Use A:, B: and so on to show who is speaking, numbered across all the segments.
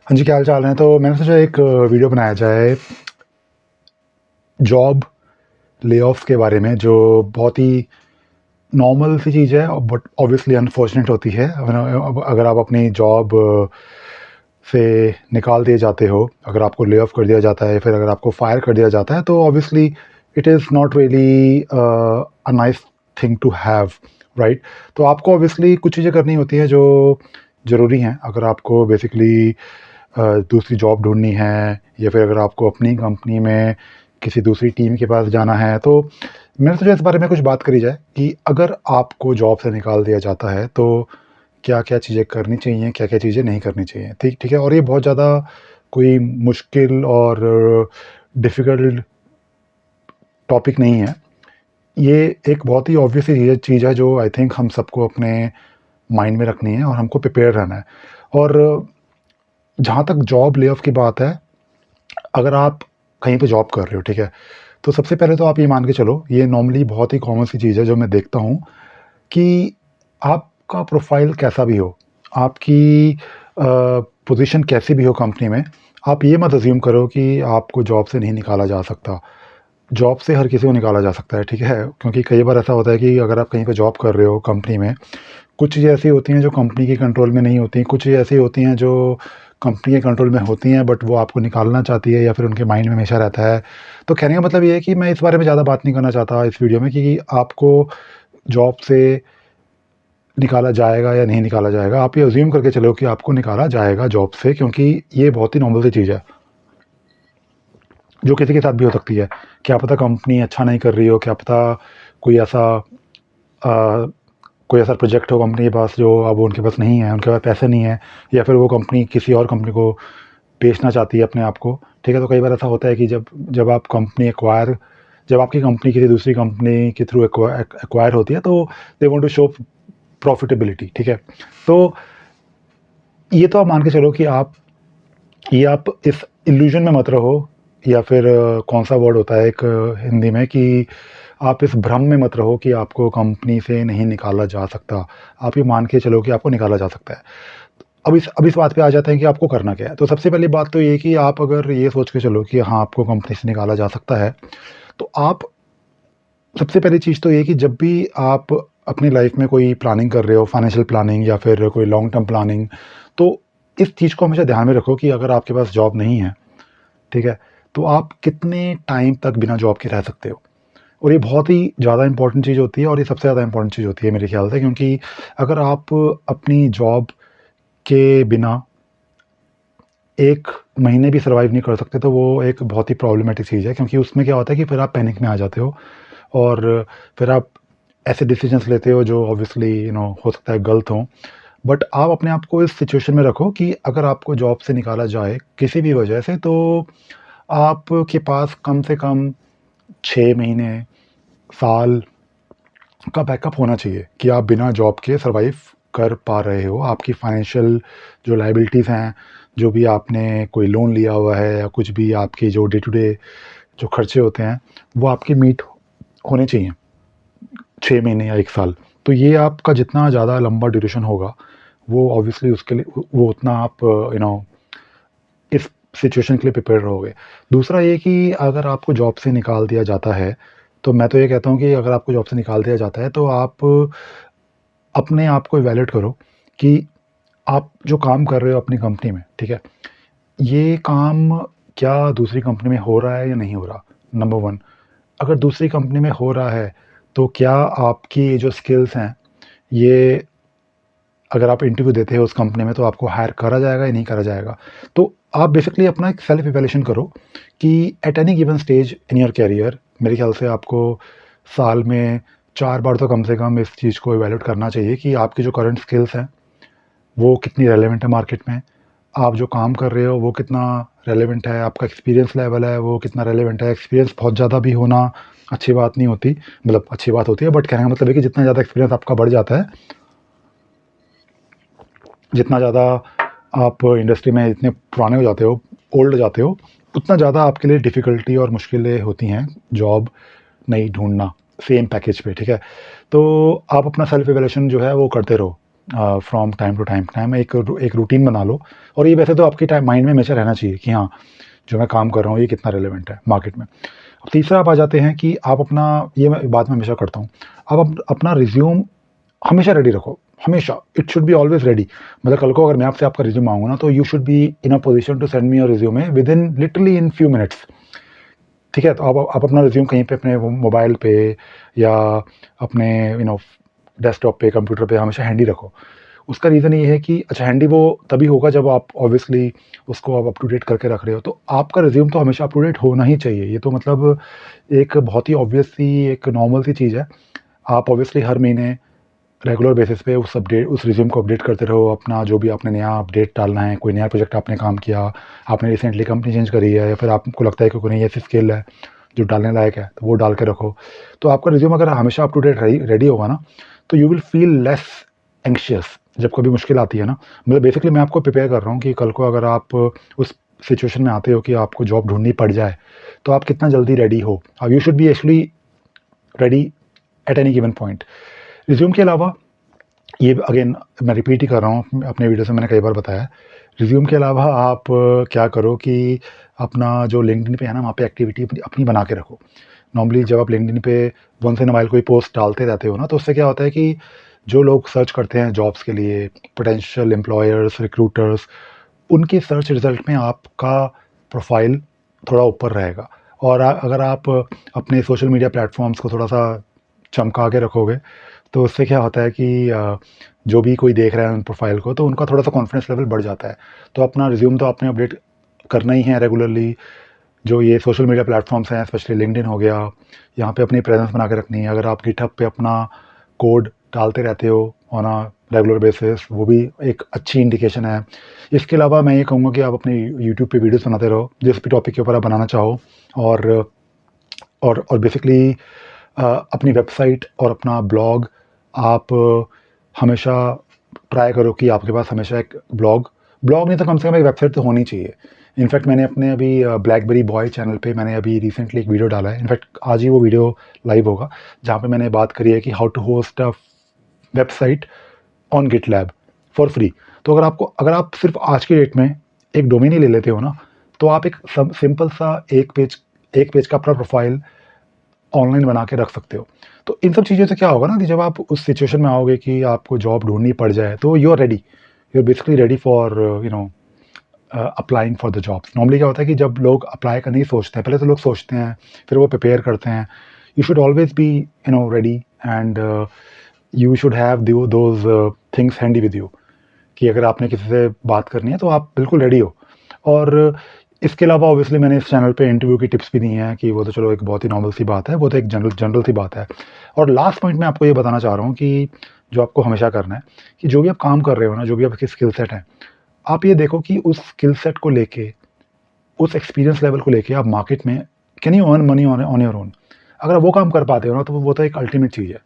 A: हाँ जी, क्या हाल चाल है? तो मैंने सोचा एक वीडियो बनाया जाए जॉब ले-ऑफ्स के बारे में, जो बहुत ही नॉर्मल सी चीज़ है बट ऑब्वियसली अनफॉर्चुनेट होती है। अब अगर आप अपनी जॉब से निकाल दिए जाते हो, अगर आपको ले-ऑफ कर दिया जाता है, फिर अगर आपको फायर कर दिया जाता है, तो obviously it is not really a nice thing to have, right? तो आपको ऑब्वियसली कुछ चीज़ें करनी होती हैं जो ज़रूरी हैं। अगर आपको बेसिकली दूसरी जॉब ढूँढनी है, या फिर अगर आपको अपनी कंपनी में किसी दूसरी टीम के पास जाना है, तो मैंने सोचा इस बारे में कुछ बात करी जाए कि अगर आपको जॉब से निकाल दिया जाता है, तो क्या-क्या चीज़ें करनी चाहिए, क्या-क्या चीज़ें नहीं करनी चाहिए। ठीक है? और ये बहुत ज़्यादा कोई मुश्किल और डिफ़िकल्ट टॉपिक नहीं है। ये एक बहुत ही ऑब्वियस सी चीज़ है जो आई थिंक हम सबको अपने माइंड में रखनी है और हमको प्रिपेयर रहना है। और जहाँ तक जॉब ले-ऑफ की बात है, अगर आप कहीं पे जॉब कर रहे हो, ठीक है? तो सबसे पहले तो आप ये मान के चलो, ये नॉर्मली बहुत ही कॉमन सी चीज़ है जो मैं देखता हूँ, कि आपका प्रोफ़ाइल कैसा भी हो, आपकी पोज़ीशन कैसी भी हो कंपनी में, आप ये मत अज़्यूम करो कि आपको जॉब से नहीं निकाला जा सकता। जॉब से हर किसी को निकाला जा सकता है, ठीक है? क्योंकि कई बार ऐसा होता है कि अगर आप कहीं पे जॉब कर रहे हो कंपनी में, कुछ चीज़ें ऐसी होती हैं जो कंपनी के कंट्रोल में नहीं होती, कुछ चीज़ें ऐसी होती हैं जो कंपनी के कंट्रोल में होती हैं, बट वो आपको निकालना चाहती है या फिर उनके माइंड में हमेशा रहता है। तो कहने का मतलब ये है कि मैं इस बारे में ज़्यादा बात नहीं करना चाहता इस वीडियो में कि आपको जॉब से निकाला जाएगा या नहीं निकाला जाएगा। आप ये अज़्यूम करके चलो कि आपको निकाला जाएगा जॉब से, क्योंकि ये बहुत ही नॉर्मल सी चीज़ है, जो किसी के साथ भी हो सकती है। क्या पता कंपनी अच्छा नहीं कर रही हो, क्या पता कोई ऐसा अ, कोई ऐसा प्रोजेक्ट हो कंपनी के पास जो अब उनके पास नहीं है, उनके पास पैसे नहीं है, या फिर वो कंपनी किसी और कंपनी को बेचना चाहती है अपने आप को, ठीक है? तो कई बार ऐसा होता है कि जब जब आप कंपनी एक्वायर जब आपकी कंपनी किसी दूसरी कंपनी के थ्रू एक्वायर होती है, तो they want to show profitability, ठीक है? तो ये तो आप मान के चलो कि आप इस इल्यूजन में मत रहो, या फिर कौन-सा वर्ड होता है एक हिंदी में, कि आप इस भ्रम में मत रहो कि आपको कंपनी से नहीं निकाला जा सकता। आप ये मान के चलो कि आपको निकाला जा सकता है। अब इस बात पे आ जाते हैं कि आपको करना क्या है। तो सबसे पहली बात तो ये कि आप अगर ये सोच के चलो कि हाँ, आपको कंपनी से निकाला जा सकता है, तो आप सबसे पहली चीज़ तो ये कि जब भी आप अपनी लाइफ में कोई प्लानिंग कर रहे हो, फाइनेंशियल प्लानिंग या फिर कोई लॉन्ग टर्म प्लानिंग, तो इस चीज़ को हमेशा ध्यान में रखो कि अगर आपके पास जॉब नहीं है, ठीक है? तो आप कितने टाइम तक बिना जॉब के रह सकते हो? और ये बहुत ही ज़्यादा इम्पोर्टेंट चीज़ होती है, और ये सबसे ज़्यादा इम्पोर्टेंट चीज़ होती है मेरे ख्याल से, क्योंकि अगर आप अपनी जॉब के बिना 1 महीने भी सर्वाइव नहीं कर सकते, तो वो एक बहुत ही प्रॉब्लमैटिक चीज़ है, क्योंकि उसमें क्या होता है कि फिर आप पैनिक में आ जाते हो, और फिर आप ऐसे डिसीजंस लेते हो जो ऑब्वियसली हो सकता है गलत हों। बट आप अपने आप को इस सिचुएशन में रखो कि अगर आपको जॉब से निकाला जाए किसी भी वजह से, तो आपके पास कम से कम 6 महीने, साल का बैकअप होना चाहिए कि आप बिना जॉब के सर्वाइव कर पा रहे हो। आपकी फाइनेंशियल जो लायबिलिटीज़ हैं, जो भी आपने कोई लोन लिया हुआ है, या कुछ भी आपके जो डे टू डे जो खर्चे होते हैं, वो आपके मीट होने चाहिए 6 महीने या 1 साल। तो ये आपका जितना ज़्यादा लंबा ड्यूरेशन होगा, वो ऑब्वियसली उसके लिए वो उतना आप इस सिचुएशन के लिए प्रिपेयर रहोगे। दूसरा ये कि अगर आपको जॉब से निकाल दिया जाता है, तो मैं तो ये कहता हूँ कि अगर आपको जॉब से निकाल दिया जाता है, तो आप अपने आप को इवैल्यूएट करो कि आप जो काम कर रहे हो अपनी कंपनी में, ठीक है? ये काम क्या दूसरी कंपनी में हो रहा है या नहीं हो रहा? नंबर 1। अगर दूसरी कंपनी में हो रहा है, तो क्या आपकी ये जो स्किल्स हैं, ये अगर आप इंटरव्यू देते हो उस कंपनी में, तो आपको हायर करा जाएगा या नहीं करा जाएगा? तो आप बेसिकली अपना एक सेल्फ इवैल्यूएशन करो कि at any given stage in your career, मेरे ख्याल से आपको साल में 4 बार तो कम से कम इस चीज़ को इवैल्यूएट करना चाहिए कि आपकी जो करंट स्किल्स हैं, वो कितनी रेलेवेंट है मार्केट में। आप जो काम कर रहे हो वो कितना रेलेवेंट है, आपका एक्सपीरियंस लेवल है वो कितना रेलेवेंट है। एक्सपीरियंस बहुत ज़्यादा भी होना अच्छी बात नहीं होती, मतलब अच्छी बात होती है, बट कहने का मतलब है कि जितना ज़्यादा एक्सपीरियंस आपका बढ़ जाता है, जितना ज़्यादा आप इंडस्ट्री में इतने पुराने हो जाते हो, ओल्ड हो जाते हो, उतना ज़्यादा आपके लिए डिफ़िकल्टी और मुश्किलें होती हैं जॉब नई ढूँढना, सेम पैकेज पे, ठीक है? तो आप अपना सेल्फ इवैल्यूएशन जो है वो करते रहो। फ्रॉम टाइम टू टाइम एक रूटीन बना लो। और ये वैसे तो आपके टाइम माइंड में हमेशा रहना चाहिए कि हाँ, जो मैं काम कर रहा हूँ ये कितना रिलेवेंट है मार्केट में। अब तीसरा आप आ जाते हैं कि आप अपना, ये मैं बात मैं हमेशा करता हूँ, आप अपना रिज्यूम हमेशा रेडी रखो, हमेशा। It should be always ready. मतलब कल को अगर मैं आपसे आपका रिज्यूम मांगूँ ना, तो you should be in a position to send me your resume within literally in few minutes. ठीक है, तो आप अपना रिज्यूम कहीं पे अपने मोबाइल पे या अपने डेस्कटॉप पे, कंप्यूटर पे हमेशा हैंडी रखो। उसका रीज़न ये है कि अच्छा, हैंडी वो तभी होगा जब आप ऑब्वियसली उसको आप अप टू डेट करके रख रहे हो। तो आपका रिज्यूम तो हमेशा अप टू डेट होना ही चाहिए। ये तो मतलब एक बहुत ही ऑब्वियस सी, एक नॉर्मल सी चीज़ है। आप ऑब्वियसली हर महीने रेगुलर बेसिस पे उस रिज्यूम को अपडेट करते रहो। अपना जो भी आपने नया अपडेट डालना है, कोई नया प्रोजेक्ट आपने काम किया, आपने रिसेंटली कंपनी चेंज करी है, या फिर आपको लगता है कि कोई नई ऐसी स्किल है जो डालने लायक है, तो वो डाल के रखो। तो आपका रिज्यूम अगर हमेशा अप टू डेट रेडी होगा ना, तो you will feel less anxious जब कभी मुश्किल आती है ना। मतलब बेसिकली मैं आपको प्रिपेयर कर रहा हूँ कि कल को अगर आप उस सिचुएशन में आते हो कि आपको जॉब ढूंढनी पड़ जाए, तो आप कितना जल्दी रेडी हो। अब you should B actually ready at any given point. Resume के अलावा, ये अगेन मैं रिपीट ही कर रहा हूँ, अपने वीडियो से मैंने कई बार बताया, रिज्यूम के अलावा आप क्या करो कि अपना जो लिंक्डइन पे है ना, वहाँ पे एक्टिविटी अपनी बना के रखो। नॉर्मली जब आप लिंक्डइन पे वंस इन अ व्हाइल कोई पोस्ट डालते रहते हो ना, तो उससे क्या होता है कि जो लोग सर्च करते हैं जॉब्स के लिए, पोटेंशियल एम्प्लॉयर्स, रिक्रूटर्स, उनके सर्च रिजल्ट में आपका प्रोफाइल थोड़ा ऊपर रहेगा। और अगर आप अपने सोशल मीडिया प्लेटफॉर्म्स को थोड़ा सा चमका के रखोगे, तो उससे क्या होता है कि जो भी कोई देख रहा है उन प्रोफाइल को, तो उनका थोड़ा सा कॉन्फिडेंस लेवल बढ़ जाता है। तो अपना रिज्यूम तो आपने अपडेट करना ही है रेगुलरली। जो ये सोशल मीडिया प्लेटफॉर्म्स हैं, स्पेशली लिंक्डइन हो गया, यहाँ पे अपनी प्रेजेंस बना के रखनी है। अगर आप गिटहब पे अपना कोड डालते रहते हो ऑन अ रेगुलर बेसिस, वो भी एक अच्छी इंडिकेशन है। इसके अलावा मैं ये कहूँगा कि आप अपने यूट्यूब पे वीडियोस बनाते रहो, जिस भी टॉपिक के ऊपर आप बनाना चाहो। और बेसिकली अपनी वेबसाइट और अपना ब्लॉग आप हमेशा ट्राई करो कि आपके पास हमेशा एक ब्लॉग नहीं तो कम से कम एक वेबसाइट तो होनी चाहिए। इनफैक्ट मैंने अपने अभी ब्लैकबेरी बॉय चैनल पे मैंने अभी रिसेंटली एक वीडियो डाला है। इनफैक्ट आज ही वो वीडियो लाइव होगा, जहाँ पे मैंने बात करी है कि how to host a website on GitLab for free. तो अगर आप सिर्फ आज की डेट में एक डोमेन ही ले लेते हो ना, तो आप एक सिंपल सा एक पेज का अपना प्रोफाइल ऑनलाइन बना के रख सकते हो। तो इन सब चीज़ों से क्या होगा ना, कि जब आप उस सिचुएशन में आओगे कि आपको जॉब ढूंढनी पड़ जाए, तो you are ready, you are basically ready for applying for the jobs. Normally क्या होता है कि जब लोग अप्लाई करने की सोचते हैं, पहले तो लोग सोचते हैं, फिर वो प्रिपेयर करते हैं। You should always be ready, and you should have those things handy with you, कि अगर आपने किसी से बात करनी है तो आप बिल्कुल रेडी हो। और इसके अलावा ऑब्वियसली मैंने इस चैनल पे इंटरव्यू की टिप्स भी दी हैं, कि वो तो चलो एक बहुत ही नॉर्मल सी बात है, वो तो एक जनरल सी बात है। और लास्ट पॉइंट मैं आपको ये बताना चाह रहा हूँ कि जो आपको हमेशा करना है, कि जो भी आप काम कर रहे हो ना, जो भी आपकी स्किल सेट है, आप ये देखो कि उस स्किल सेट को लेके, उस एक्सपीरियंस लेवल को लेके आप मार्केट में can you earn money on your own. अगर आप वो काम कर पाते हो ना, तो वो तो एक अल्टीमेट चीज़ है।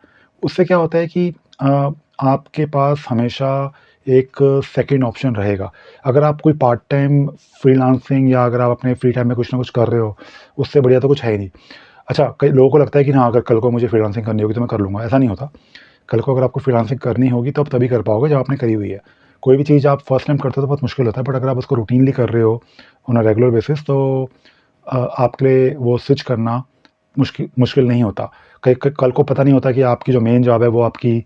A: उससे क्या होता है कि आपके पास हमेशा एक सेकंड ऑप्शन रहेगा। अगर आप कोई पार्ट टाइम फ्रीलांसिंग, या अगर आप अपने फ्री टाइम में कुछ ना कुछ कर रहे हो, उससे बढ़िया तो कुछ है ही नहीं। अच्छा, कई लोगों को लगता है कि हाँ, अगर कल को मुझे फ्रीलांसिंग करनी होगी तो मैं कर लूँगा। ऐसा नहीं होता। कल को अगर आपको फ्रीलांसिंग करनी होगी तो आप तभी कर पाओगे जब आपने करी हुई है। कोई भी चीज़ आप फर्स्ट टाइम करते हो तो बहुत मुश्किल होता है, बट अगर आप उसको रूटीनली कर रहे हो ऑन अ रेगुलर बेसिस, तो आपके लिए वो स्विच करना मुश्किल नहीं होता। कल को पता नहीं होता कि आपकी जो मेन जॉब है वो आपकी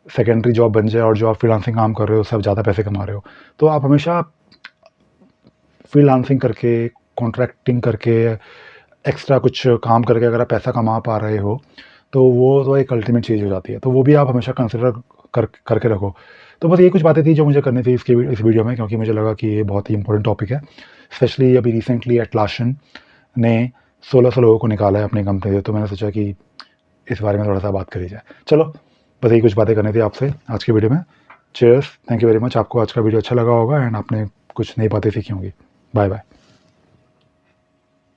A: सेकेंडरी जॉब बन जाए, और जो आप फ्रीलांसिंग काम कर रहे हो उससे आप ज़्यादा पैसे कमा रहे हो। तो आप हमेशा फ्रीलांसिंग करके, कॉन्ट्रैक्टिंग करके, एक्स्ट्रा कुछ काम करके अगर आप पैसा कमा पा रहे हो, तो वो तो एक अल्टीमेट चीज़ हो जाती है। तो वो भी आप हमेशा कंसिडर करके रखो। तो बस ये कुछ बातें थी जो मुझे करनी थी इस वीडियो में, क्योंकि मुझे लगा कि ये बहुत ही इंपॉर्टेंट टॉपिक है। स्पेशली अभी रिसेंटली एटलासियन ने 1600 लोगों को निकाला है अपनी कंपनी से, तो मैंने सोचा कि इस बारे में थोड़ा सा बात करी जाए। चलो, बस यही कुछ बातें करनी थी आपसे आज की वीडियो में। Cheers, thank you very much. आपको आज का वीडियो अच्छा लगा होगा, एंड आपने कुछ नई बातें सीखी होंगी। Bye bye.